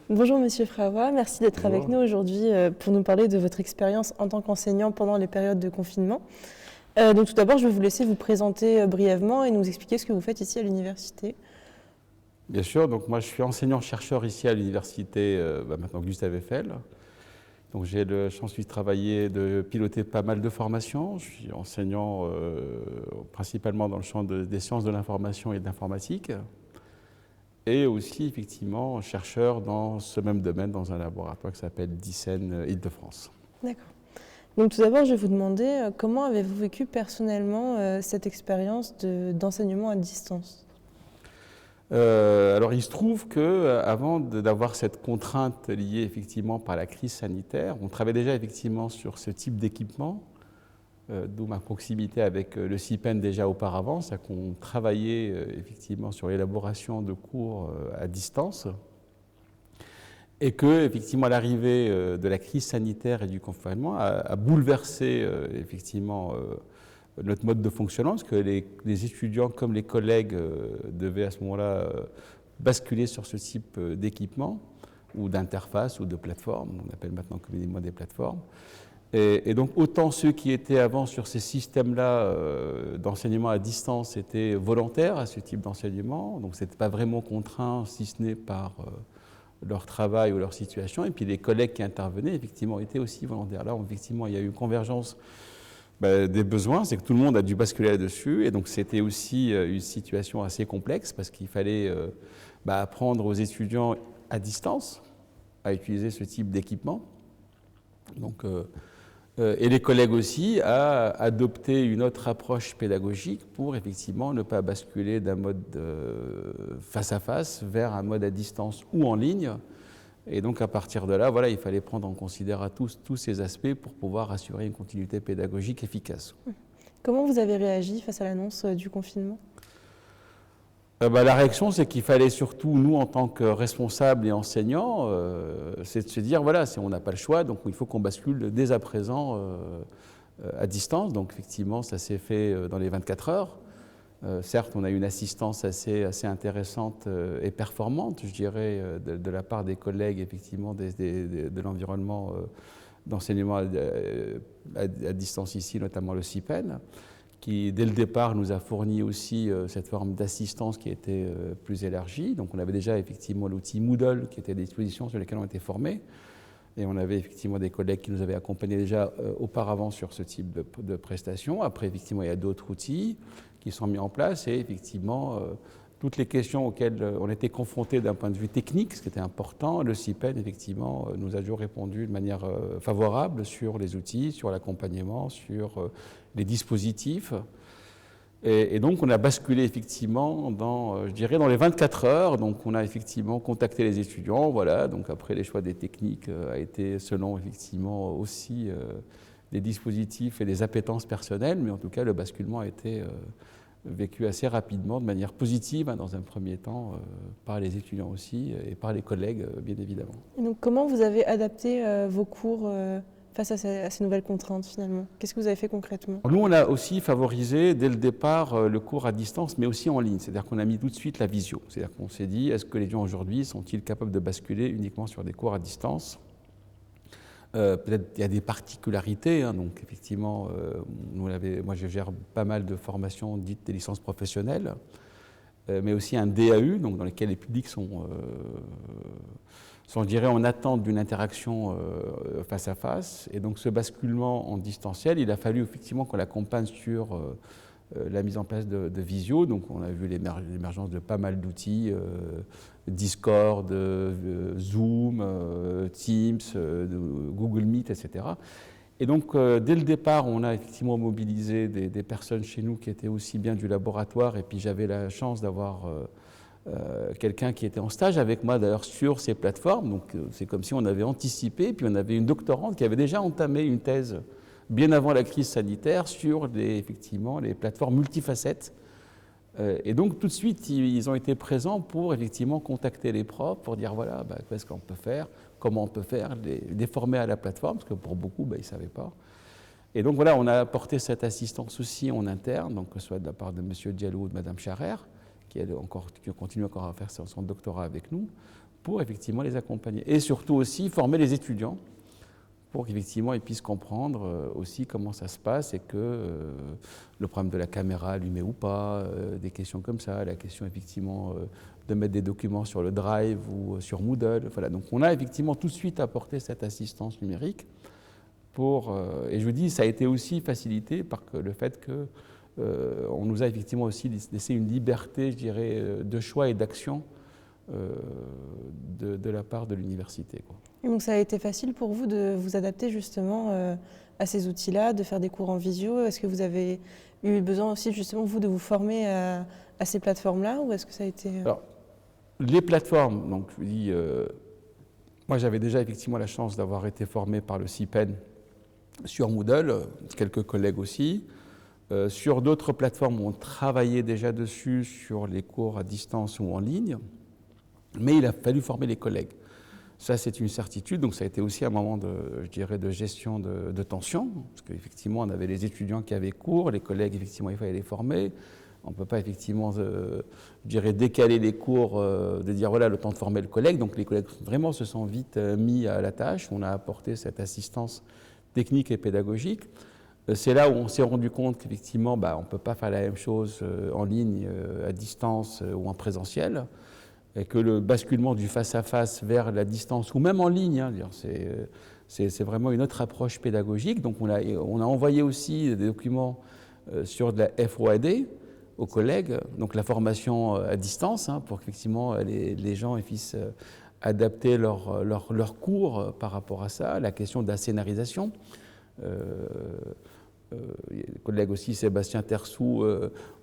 Bonjour Monsieur Frawa, merci d'être avec nous aujourd'hui pour nous parler de votre expérience en tant qu'enseignant pendant les périodes de confinement. Donc tout d'abord, je vais vous laisser vous présenter brièvement et nous expliquer ce que vous faites ici à l'université. Bien sûr, donc moi je suis enseignant-chercheur ici à l'université maintenant Gustave Eiffel. Donc j'ai la chance de travailler, de piloter pas mal de formations. Je suis enseignant principalement dans le champ des sciences de l'information et de l'informatique. Et aussi effectivement chercheur dans ce même domaine dans un laboratoire qui s'appelle DICEN Île-de-France. D'accord. Donc tout d'abord, je vais vous demander comment avez-vous vécu personnellement cette expérience d'enseignement à distance ? Alors il se trouve qu'avant d'avoir cette contrainte liée effectivement par la crise sanitaire, on travaillait déjà effectivement sur ce type d'équipement, d'où ma proximité avec le CIPEN déjà auparavant, c'est-à-dire qu'on travaillait effectivement sur l'élaboration de cours à distance, et que effectivement l'arrivée de la crise sanitaire et du confinement a bouleversé effectivement notre mode de fonctionnement, parce que les étudiants comme les collègues devaient à ce moment-là basculer sur ce type d'équipement ou d'interface ou de plateforme, on appelle maintenant communément des plateformes. Et donc autant ceux qui étaient avant sur ces systèmes-là d'enseignement à distance étaient volontaires à ce type d'enseignement, donc ce n'était pas vraiment contraint si ce n'est par leur travail ou leur situation, et puis les collègues qui intervenaient effectivement étaient aussi volontaires. Là effectivement il y a eu une convergence des besoins, c'est que tout le monde a dû basculer là-dessus, et donc c'était aussi une situation assez complexe parce qu'il fallait apprendre aux étudiants à distance à utiliser ce type d'équipement. Donc, et les collègues aussi à adopter une autre approche pédagogique pour effectivement ne pas basculer d'un mode face à face vers un mode à distance ou en ligne. Et donc à partir de là, voilà, il fallait prendre en considération tous ces aspects pour pouvoir assurer une continuité pédagogique efficace. Comment vous avez réagi face à l'annonce du confinement ? La réaction, c'est qu'il fallait surtout, nous, en tant que responsables et enseignants, c'est de se dire, voilà, on n'a pas le choix, donc il faut qu'on bascule dès à présent à distance. Donc effectivement, ça s'est fait dans les 24 heures. Certes, on a eu une assistance assez intéressante et performante, je dirais, de la part des collègues, effectivement, de l'environnement d'enseignement à distance ici, notamment le CIPEN, qui, dès le départ, nous a fourni aussi cette forme d'assistance qui était plus élargie. Donc on avait déjà effectivement l'outil Moodle qui était à disposition, sur lequel on était formés. Et on avait effectivement des collègues qui nous avaient accompagnés déjà auparavant sur ce type de prestations. Après, effectivement, il y a d'autres outils qui sont mis en place, et effectivement, toutes les questions auxquelles on était confrontés d'un point de vue technique, ce qui était important, le CIPEN, effectivement, nous a toujours répondu de manière favorable sur les outils, sur l'accompagnement, sur les dispositifs. Et donc, on a basculé effectivement dans, je dirais, dans les 24 heures. Donc, on a effectivement contacté les étudiants. Voilà. Donc, après, les choix des techniques a été selon effectivement aussi des dispositifs et des appétences personnelles. Mais en tout cas, le basculement a été vécu assez rapidement, de manière positive, dans un premier temps, par les étudiants aussi et par les collègues, bien évidemment. Et donc, comment vous avez adapté vos cours face à ces nouvelles contraintes finalement? Qu'est-ce que vous avez fait concrètement? Nous, on a aussi favorisé dès le départ le cours à distance, mais aussi en ligne. C'est-à-dire qu'on a mis tout de suite la visio. C'est-à-dire qu'on s'est dit, est-ce que les gens aujourd'hui sont-ils capables de basculer uniquement sur des cours à distance? Peut-être il y a des particularités, donc effectivement, moi je gère pas mal de formations dites des licences professionnelles, mais aussi un DAU, donc dans lesquels les publics sont, je dirais, en attente d'une interaction face à face. Et donc ce basculement en distanciel, il a fallu effectivement qu'on l'accompagne sur la mise en place de visio. Donc on a vu l'émergence de pas mal d'outils, Discord, Zoom, Teams, Google Meet, etc. Et donc dès le départ, on a effectivement mobilisé des personnes chez nous qui étaient aussi bien du laboratoire, et puis j'avais la chance d'avoir quelqu'un qui était en stage avec moi d'ailleurs sur ces plateformes. Donc c'est comme si on avait anticipé, puis on avait une doctorante qui avait déjà entamé une thèse bien avant la crise sanitaire sur effectivement les plateformes multifacettes. Et donc tout de suite, ils ont été présents pour effectivement contacter les profs pour dire voilà, qu'est-ce qu'on peut faire, comment on peut faire, les former à la plateforme, parce que pour beaucoup, ils ne savaient pas. Et donc voilà, on a apporté cette assistance aussi en interne, donc que ce soit de la part de M. Diallo ou de Mme Charrer, qui continue encore à faire son doctorat avec nous, pour effectivement les accompagner. Et surtout aussi former les étudiants pour qu'effectivement ils puissent comprendre aussi comment ça se passe et que le problème de la caméra allumée ou pas, des questions comme ça, la question effectivement de mettre des documents sur le Drive ou sur Moodle. Voilà. Donc on a effectivement tout de suite apporté cette assistance numérique et je vous dis, ça a été aussi facilité par le fait que on nous a effectivement aussi laissé une liberté, je dirais, de choix et d'action de la part de l'université, quoi. Donc ça a été facile pour vous de vous adapter justement à ces outils-là, de faire des cours en visio. Est-ce que vous avez eu besoin aussi justement, vous, de vous former à ces plateformes-là, ou est-ce que ça a été... Alors, les plateformes, donc je vous dis, moi j'avais déjà effectivement la chance d'avoir été formé par le CIPEN sur Moodle, quelques collègues aussi. Sur d'autres plateformes, on travaillait déjà dessus sur les cours à distance ou en ligne, mais il a fallu former les collègues. Ça, c'est une certitude, donc ça a été aussi un moment je dirais, de gestion de tension, parce qu'effectivement, on avait les étudiants qui avaient cours, les collègues, effectivement, il fallait les former. On ne peut pas, effectivement, je dirais, décaler les cours, de dire, voilà, le temps de former le collègue. Donc, les collègues vraiment se sont vite mis à la tâche. On a apporté cette assistance technique et pédagogique. C'est là où on s'est rendu compte qu'effectivement, on ne peut pas faire la même chose en ligne, à distance ou en présentiel, et que le basculement du face-à-face vers la distance, ou même en ligne, c'est vraiment une autre approche pédagogique. Donc on a envoyé aussi des documents sur de la FOAD aux collègues, donc la formation à distance, pour qu'effectivement les gens puissent adapter leur cours par rapport à ça, la question de la scénarisation. Le collègue aussi, Sébastien Tersou,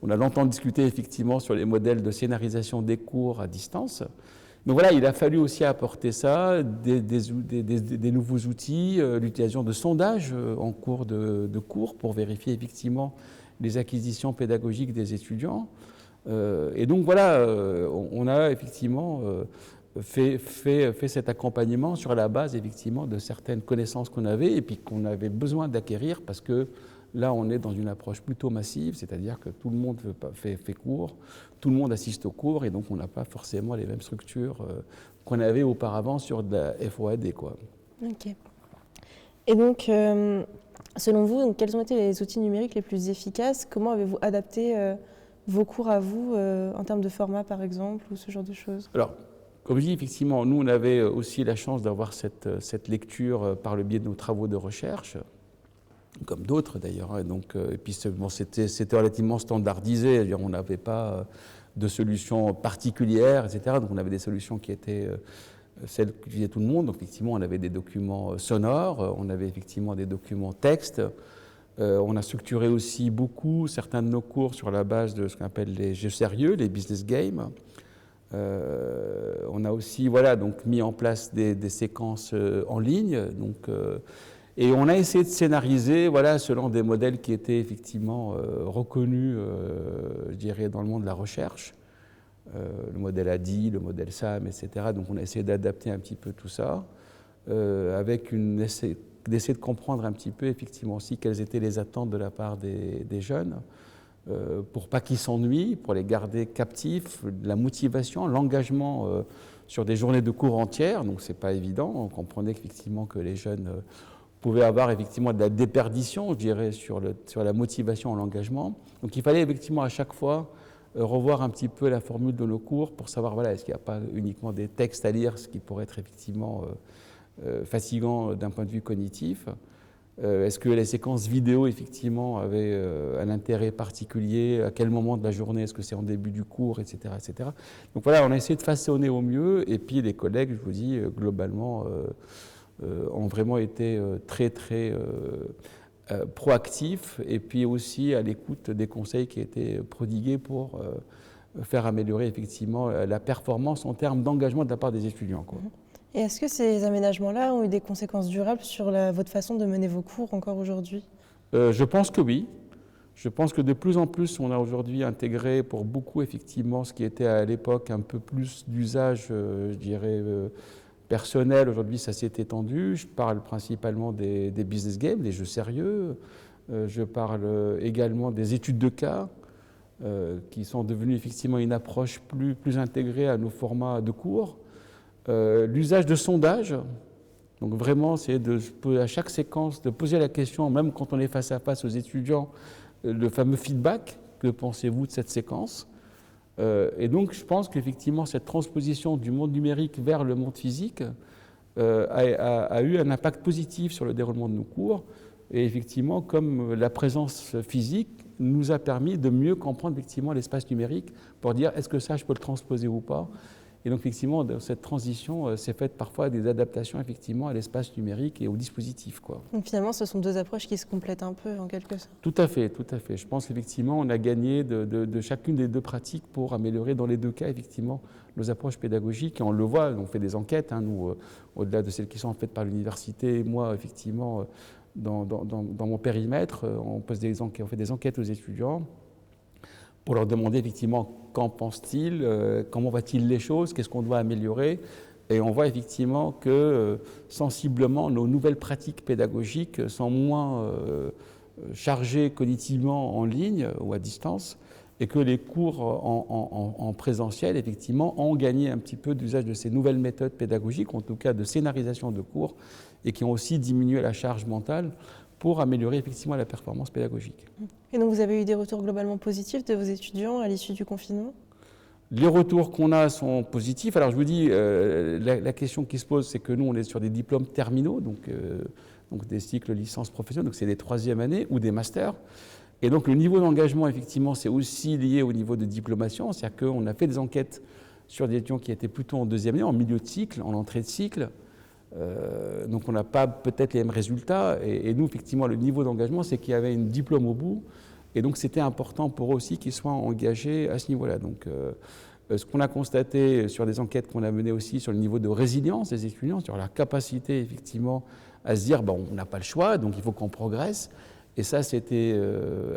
on a longtemps discuté effectivement sur les modèles de scénarisation des cours à distance. Donc voilà, il a fallu aussi apporter ça, des nouveaux outils, l'utilisation de sondages en cours de cours pour vérifier effectivement les acquisitions pédagogiques des étudiants. Et donc voilà, on a effectivement fait cet accompagnement sur la base effectivement de certaines connaissances qu'on avait et puis qu'on avait besoin d'acquérir parce que là, on est dans une approche plutôt massive, c'est-à-dire que tout le monde fait cours, tout le monde assiste aux cours, et donc on n'a pas forcément les mêmes structures qu'on avait auparavant sur de la FOAD, quoi. Ok. Et donc, selon vous, donc, quels ont été les outils numériques les plus efficaces? Comment avez-vous adapté vos cours à vous, en termes de format, par exemple, ou ce genre de choses? Alors, comme je dis, effectivement, nous, on avait aussi la chance d'avoir cette lecture par le biais de nos travaux de recherche, comme d'autres d'ailleurs. Et donc, et puis c'était relativement standardisé. On n'avait pas de solution particulière, etc. Donc on avait des solutions qui étaient celles qu'utilisait tout le monde. Donc effectivement, on avait des documents sonores, on avait effectivement des documents textes. On a structuré aussi beaucoup certains de nos cours sur la base de ce qu'on appelle les jeux sérieux, les business games. On a aussi donc, mis en place des séquences en ligne. Et on a essayé de scénariser selon des modèles qui étaient effectivement reconnus, je dirais, dans le monde de la recherche. Le modèle ADI, le modèle SAM, etc. Donc on a essayé d'adapter un petit peu tout ça, avec d'essayer de comprendre un petit peu effectivement aussi quelles étaient les attentes de la part des jeunes, pour pas qu'ils s'ennuient, pour les garder captifs, la motivation, l'engagement sur des journées de cours entières. Donc c'est pas évident. On comprenait effectivement que les jeunes pouvaient avoir effectivement de la déperdition, je dirais, sur la motivation et l'engagement. Donc il fallait effectivement à chaque fois revoir un petit peu la formule de nos cours pour savoir, est-ce qu'il n'y a pas uniquement des textes à lire, ce qui pourrait être effectivement fatigant d'un point de vue cognitif. Est-ce que les séquences vidéo, effectivement, avaient un intérêt particulier? À quel moment de la journée? Est-ce que c'est en début du cours, etc., etc. Donc voilà, on a essayé de façonner au mieux. Et puis les collègues, je vous dis, globalement, ont vraiment été très, très proactifs et puis aussi à l'écoute des conseils qui étaient prodigués pour faire améliorer effectivement la performance en termes d'engagement de la part des étudiants, quoi. Et est-ce que ces aménagements-là ont eu des conséquences durables sur votre façon de mener vos cours encore aujourd'hui? Je pense que oui. Je pense que de plus en plus, on a aujourd'hui intégré pour beaucoup effectivement ce qui était à l'époque un peu plus d'usage, je dirais, personnel. Aujourd'hui, ça s'est étendu. Je parle principalement des business games, des jeux sérieux. Je parle également des études de cas, qui sont devenues effectivement une approche plus intégrée à nos formats de cours. L'usage de sondage, donc vraiment c'est à chaque séquence de poser la question, même quand on est face à face aux étudiants, le fameux feedback, que pensez-vous de cette séquence? Et donc je pense qu'effectivement cette transposition du monde numérique vers le monde physique a eu un impact positif sur le déroulement de nos cours. Et effectivement, comme la présence physique nous a permis de mieux comprendre effectivement l'espace numérique pour dire est-ce que ça je peux le transposer ou pas. Et donc effectivement, cette transition s'est faite parfois des adaptations effectivement à l'espace numérique et au dispositif, quoi. Donc finalement, ce sont deux approches qui se complètent un peu en quelque sorte. Tout à fait, tout à fait. Je pense qu'effectivement, on a gagné de chacune des deux pratiques pour améliorer dans les deux cas effectivement nos approches pédagogiques. Et on le voit, on fait des enquêtes, hein, nous, au-delà de celles qui sont faites par l'université, moi effectivement, dans mon périmètre, on fait des enquêtes aux étudiants pour leur demander effectivement qu'en pensent-ils, comment voient-ils les choses, qu'est-ce qu'on doit améliorer. Et on voit effectivement que sensiblement nos nouvelles pratiques pédagogiques sont moins chargées cognitivement en ligne ou à distance, et que les cours en présentiel effectivement ont gagné un petit peu d'usage de ces nouvelles méthodes pédagogiques, en tout cas de scénarisation de cours, et qui ont aussi diminué la charge mentale pour améliorer effectivement la performance pédagogique. Et donc vous avez eu des retours globalement positifs de vos étudiants à l'issue du confinement? Les retours qu'on a sont positifs. Alors je vous dis, la question qui se pose, c'est que nous, on est sur des diplômes terminaux, donc des cycles licence professionnelle, donc c'est des troisième années ou des masters. Et donc le niveau d'engagement, effectivement, c'est aussi lié au niveau de diplomation, c'est-à-dire qu'on a fait des enquêtes sur des étudiants qui étaient plutôt en deuxième année, en milieu de cycle, en entrée de cycle. Donc on n'a pas peut-être les mêmes résultats. Et nous, effectivement, le niveau d'engagement, c'est qu'il y avait une diplôme au bout. Et donc c'était important pour eux aussi qu'ils soient engagés à ce niveau-là. Donc ce qu'on a constaté sur des enquêtes qu'on a menées aussi sur le niveau de résilience des étudiants, sur leur capacité effectivement à se dire bon, on n'a pas le choix, donc il faut qu'on progresse. Et ça, c'était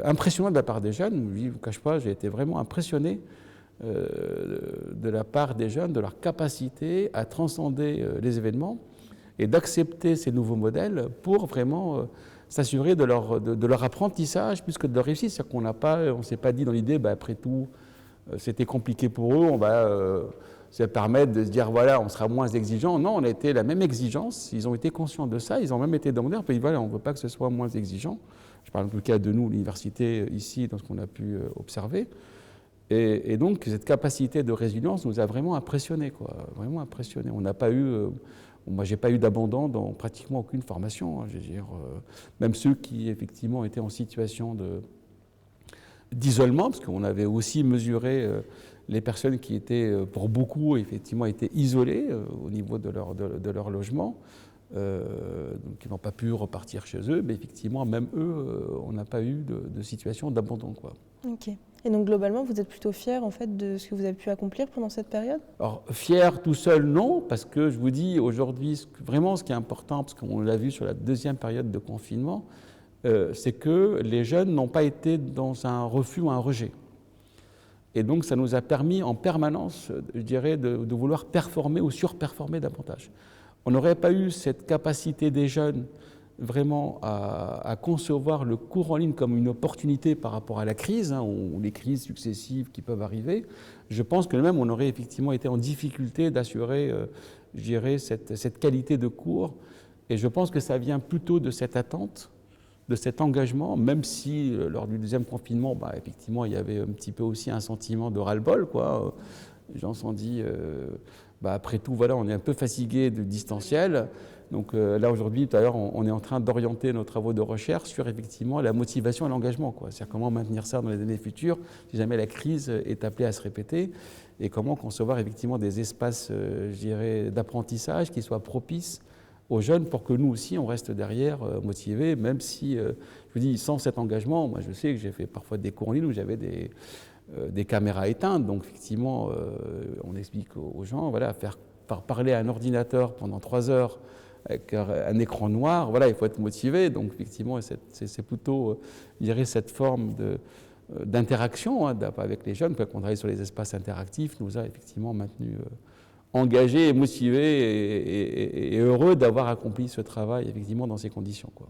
impressionnant de la part des jeunes. Je ne vous cache pas, j'ai été vraiment impressionné de la part des jeunes, de leur capacité à transcender les événements et d'accepter ces nouveaux modèles pour vraiment s'assurer de leur apprentissage plus que de leur réussite. C'est-à-dire qu'on ne s'est pas dit dans l'idée, après tout, c'était compliqué pour eux, on va se permettre de se dire, voilà, on sera moins exigeant. Non, on a été la même exigence, ils ont été conscients de ça, ils ont même été demandeurs, puis voilà, on ne veut pas que ce soit moins exigeant. Je parle en tout cas de nous, l'université, ici, dans ce qu'on a pu observer. Et donc, cette capacité de résilience nous a vraiment impressionnés, quoi, vraiment impressionnés. On n'a pas eu... moi, je n'ai pas eu d'abandon dans pratiquement aucune formation. Hein, je veux dire, même ceux qui, effectivement, étaient en situation d'isolement, parce qu'on avait aussi mesuré les personnes qui étaient, pour beaucoup, effectivement, étaient isolées au niveau de leur logement, donc qui n'ont pas pu repartir chez eux. Mais effectivement, même eux, on n'a pas eu de situation d'abandon, quoi. Ok. Et donc globalement, vous êtes plutôt fiers en fait de ce que vous avez pu accomplir pendant cette période? Alors fier tout seul, non, parce que je vous dis aujourd'hui, vraiment ce qui est important, parce qu'on l'a vu sur la deuxième période de confinement, c'est que les jeunes n'ont pas été dans un refus ou un rejet. Et donc ça nous a permis en permanence, je dirais, de vouloir performer ou surperformer davantage. On n'aurait pas eu cette capacité des jeunes vraiment à concevoir le cours en ligne comme une opportunité par rapport à la crise, hein, ou les crises successives qui peuvent arriver. Je pense que même on aurait effectivement été en difficulté d'assurer, je dirais, cette qualité de cours. Et je pense que ça vient plutôt de cette attente, de cet engagement, même si lors du deuxième confinement, effectivement, il y avait un petit peu aussi un sentiment de ras-le-bol, quoi. Les gens se sont dit, après tout, voilà, on est un peu fatigué du distanciel. Donc là, aujourd'hui, tout à l'heure, on est en train d'orienter nos travaux de recherche sur effectivement la motivation et l'engagement, quoi. C'est-à-dire comment maintenir ça dans les années futures, si jamais la crise est appelée à se répéter, et comment concevoir effectivement des espaces, je dirais, d'apprentissage qui soient propices aux jeunes pour que nous aussi, on reste derrière motivés, même si, je vous dis, sans cet engagement, moi je sais que j'ai fait parfois des cours en ligne où j'avais des caméras éteintes, donc effectivement, on explique aux gens, voilà, parler à un ordinateur pendant 3 heures, avec un écran noir, voilà, il faut être motivé. Donc effectivement, c'est plutôt, je dirais, cette forme d'interaction avec les jeunes, qu'on travaille sur les espaces interactifs, nous a effectivement maintenus engagés et motivés et heureux d'avoir accompli ce travail effectivement dans ces conditions, quoi.